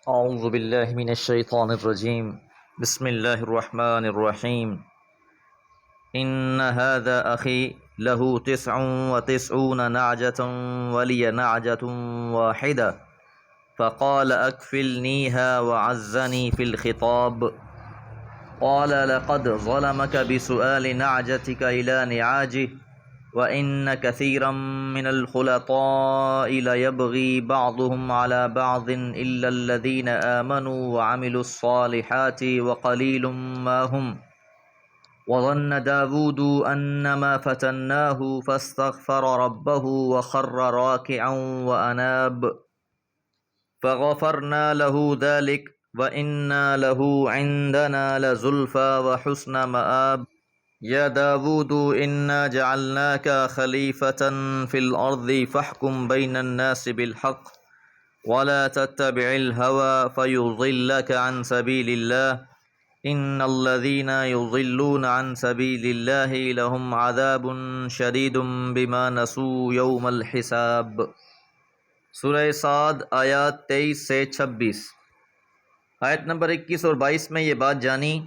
أعوذ بالله من الشيطان الرجيم. بسم الله الرحمن الرحيم. إن هذا أخي له 99 نعجة ولي نعجة واحدة فقال أكفلنيها وعزني في الخطاب. قال لقد ظلمك بسؤال نعجتك إلى نعاجه وإن كثيرا من الخلطاء ليبغي بعضهم على بعض إلا الذين آمنوا وعملوا الصالحات وقليل ما هم. وظن داود أنما فتناه فاستغفر ربه وخر راكعا وأناب فغفرنا له ذلك وإنا له عندنا لزلفى وحسن مآب. يا داود إنا جعلناك خليفة في الأرض فاحكم بين الناس بالحق ولا تتبع الهوى فيضلك عن سبيل الله إن الذين يضلون عن سبيل الله لهم عذاب شديد بما نسوا يوم الحساب. سورہ صاد آیات 23 سے 26. آیت نمبر 21 اور 22 میں یہ بات جانی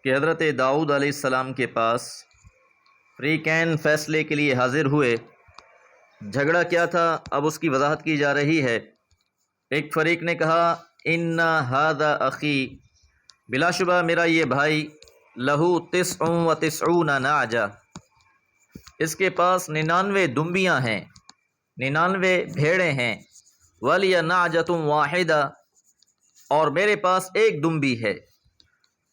کہ حضرت داؤد علیہ السلام کے پاس فریقین فیصلے کے لیے حاضر ہوئے. جھگڑا کیا تھا اب اس کی وضاحت کی جا رہی ہے. ایک فریق نے کہا ان ھذا اخی، بلا شبہ میرا یہ بھائی، لہو 99 نعجہ، اس کے پاس 99 دمبیاں ہیں، 99 بھیڑیں ہیں، ولی نعجۃ واحدہ، اور میرے پاس ایک دمبی ہے.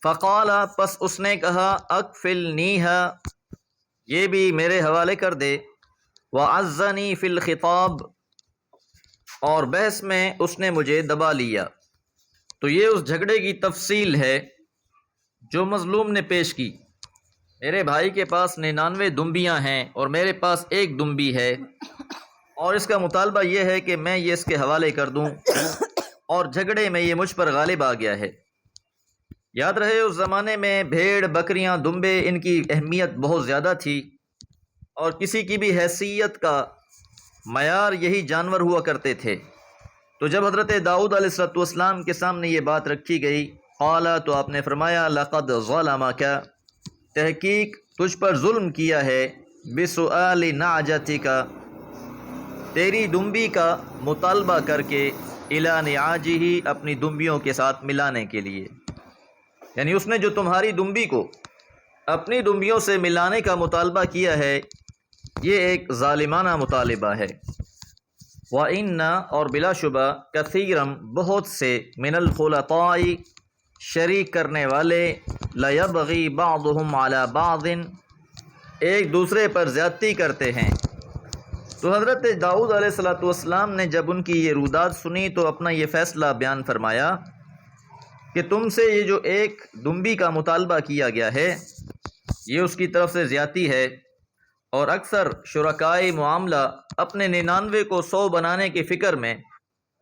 فقال، پس اس نے کہا اکفلنیہا، یہ بھی میرے حوالے کر دے. وعزنی فی الخطاب، اور بحث میں اس نے مجھے دبا لیا. تو یہ اس جھگڑے کی تفصیل ہے جو مظلوم نے پیش کی. میرے بھائی کے پاس 99 دمبیاں ہیں اور میرے پاس ایک دمبی ہے، اور اس کا مطالبہ یہ ہے کہ میں یہ اس کے حوالے کر دوں، اور جھگڑے میں یہ مجھ پر غالب آ گیا ہے. یاد رہے اس زمانے میں بھیڑ، بکریاں، دمبے، ان کی اہمیت بہت زیادہ تھی، اور کسی کی بھی حیثیت کا معیار یہی جانور ہوا کرتے تھے. تو جب حضرت داؤد علیہ السلام کے سامنے یہ بات رکھی گئی، قال، تو آپ نے فرمایا لقد ظلمک، تحقیق تجھ پر ظلم کیا ہے، بسؤال نعجتک، تیری دمبی کا مطالبہ کر کے، الی نعاجہ، اپنی دمبیوں کے ساتھ ملانے کے لیے. یعنی اس نے جو تمہاری دمبی کو اپنی دمبیوں سے ملانے کا مطالبہ کیا ہے، یہ ایک ظالمانہ مطالبہ ہے. وَإِنَّ، اور بلا شبہ، کثیرم، بہت سے، من الخلطاء، شریک کرنے والے، لیبغی بعضهم علی بعض، ایک دوسرے پر زیادتی کرتے ہیں. تو حضرت داؤد علیہ السلام نے جب ان کی یہ روداد سنی تو اپنا یہ فیصلہ بیان فرمایا کہ تم سے یہ جو ایک دمبی کا مطالبہ کیا گیا ہے، یہ اس کی طرف سے زیادتی ہے. اور اکثر شرکائے معاملہ اپنے 99 کو 100 بنانے کی فکر میں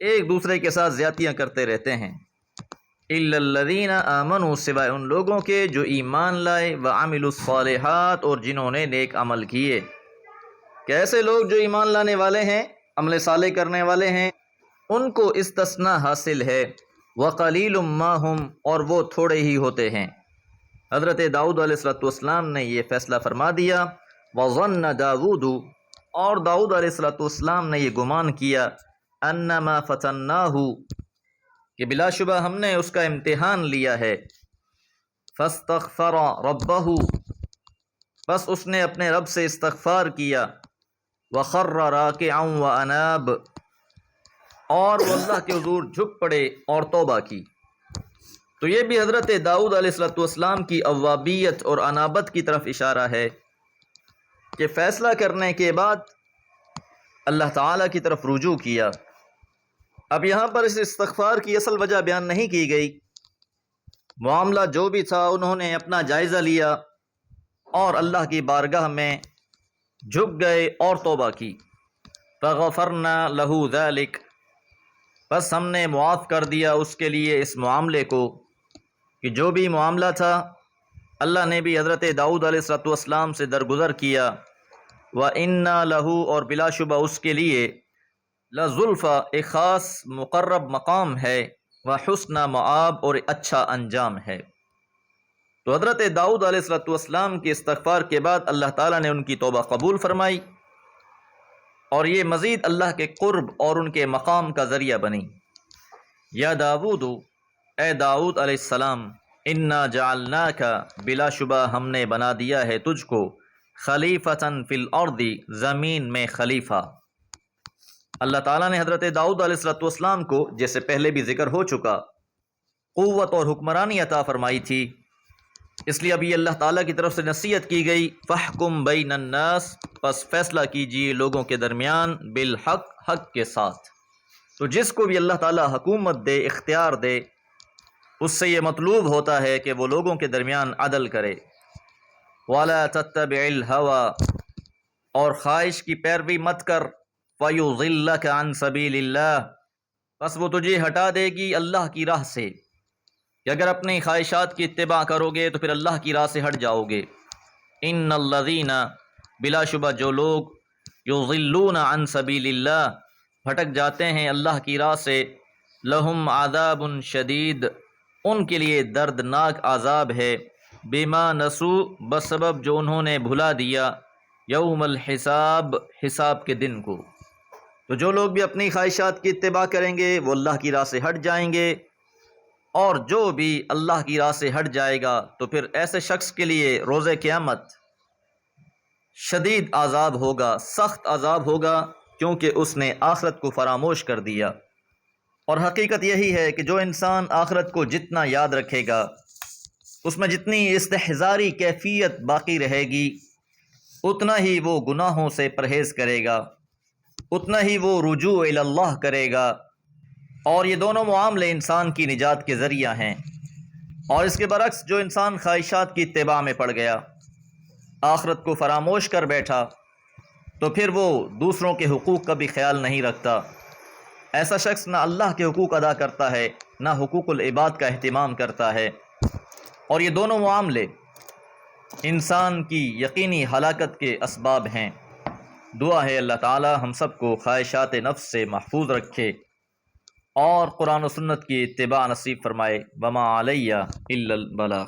ایک دوسرے کے ساتھ زیادتیاں کرتے رہتے ہیں. الا الذین آمنوا، سوائے ان لوگوں کے جو ایمان لائے، وعملوا الصالحات، اور جنہوں نے نیک عمل کیے. کہ ایسے لوگ جو ایمان لانے والے ہیں، عمل صالح کرنے والے ہیں، ان کو استثناء حاصل ہے. وقلیل ما ہم، اور وہ تھوڑے ہی ہوتے ہیں. حضرت داؤد علیہ السلام نے یہ فیصلہ فرما دیا. وظن داود، اور داؤد علیہ السلام نے یہ گمان کیا، انما فتناہ، کہ بلا شبہ ہم نے اس کا امتحان لیا ہے. فاستغفر ربہ، بس اس نے اپنے رب سے استغفار کیا. وخر راکعا واناب، اور وہ اللہ کے حضور جھک پڑے اور توبہ کی. تو یہ بھی حضرت داؤد علیہ السلام کی اوابیت اور انابت کی طرف اشارہ ہے کہ فیصلہ کرنے کے بعد اللہ تعالیٰ کی طرف رجوع کیا. اب یہاں پر اس استغفار کی اصل وجہ بیان نہیں کی گئی. معاملہ جو بھی تھا انہوں نے اپنا جائزہ لیا اور اللہ کی بارگاہ میں جھک گئے اور توبہ کی. فغفرنا له ذلک، بس ہم نے معاف کر دیا اس کے لیے اس معاملے کو، کہ جو بھی معاملہ تھا اللہ نے بھی حضرت داؤد علیہ السلام سے درگزر کیا. وَإِنَّا لَهُ، اور بلا شبہ اس کے لیے، لَزُلْفَى، ایک خاص مقرب مقام ہے، وحسن مآب، اور اچھا انجام ہے۔ تو حضرت داؤد علیہ السلام کے استغفار کے بعد اللہ تعالیٰ نے ان کی توبہ قبول فرمائی، اور یہ مزید اللہ کے قرب اور ان کے مقام کا ذریعہ بنی۔ یا داود، اے داؤد علیہ السلام، انا جعلناک، بلا شبہ ہم نے بنا دیا ہے تجھ کو، خلیفتاً فی الارض، زمین میں خلیفہ۔ اللہ تعالیٰ نے حضرت داؤد علیہ السلام کو، جیسے پہلے بھی ذکر ہو چکا، قوت اور حکمرانی عطا فرمائی تھی، اس لیے اب یہ اللہ تعالیٰ کی طرف سے نصیحت کی گئی، فاحکم بین الناس، پس فیصلہ کیجیے لوگوں کے درمیان، بالحق، حق کے ساتھ۔ تو جس کو بھی اللہ تعالیٰ حکومت دے، اختیار دے، اس سے یہ مطلوب ہوتا ہے کہ وہ لوگوں کے درمیان عدل کرے۔ وَلَا تَتَّبِعِ الْهَوَىٰ، اور خواہش کی پیروی مت کر، فَيُضِلَّكَ عَن سَبِيلِ اللَّهِ، بس وہ تجھے ہٹا دے گی اللہ کی راہ سے، کہ اگر اپنی خواہشات کی اتباع کرو گے تو پھر اللہ کی راہ سے ہٹ جاؤ گے۔ ان الذین، بلا شبہ جو لوگ، یضلون عن سبیل اللہ، بھٹک جاتے ہیں اللہ کی راہ سے، لہم عذاب شدید، ان کے لیے دردناک عذاب ہے، بما نسو، بسبب جو انہوں نے بھلا دیا، یوم الحساب، حساب کے دن کو۔ تو جو لوگ بھی اپنی خواہشات کی اتباع کریں گے وہ اللہ کی راہ سے ہٹ جائیں گے، اور جو بھی اللہ کی راہ سے ہٹ جائے گا تو پھر ایسے شخص کے لیے روز قیامت شدید عذاب ہوگا، سخت عذاب ہوگا، کیونکہ اس نے آخرت کو فراموش کر دیا۔ اور حقیقت یہی ہے کہ جو انسان آخرت کو جتنا یاد رکھے گا، اس میں جتنی استحضاری کیفیت باقی رہے گی، اتنا ہی وہ گناہوں سے پرہیز کرے گا، اتنا ہی وہ رجوع الی اللہ کرے گا، اور یہ دونوں معاملے انسان کی نجات کے ذریعہ ہیں۔ اور اس کے برعکس جو انسان خواہشات کی اتباع میں پڑ گیا، آخرت کو فراموش کر بیٹھا، تو پھر وہ دوسروں کے حقوق کا بھی خیال نہیں رکھتا۔ ایسا شخص نہ اللہ کے حقوق ادا کرتا ہے، نہ حقوق العباد کا اہتمام کرتا ہے، اور یہ دونوں معاملے انسان کی یقینی ہلاکت کے اسباب ہیں۔ دعا ہے اللہ تعالی ہم سب کو خواہشات نفس سے محفوظ رکھے اور قرآن و سنت کی اتباع نصیب فرمائے۔ وما علیہ الا البلاغ۔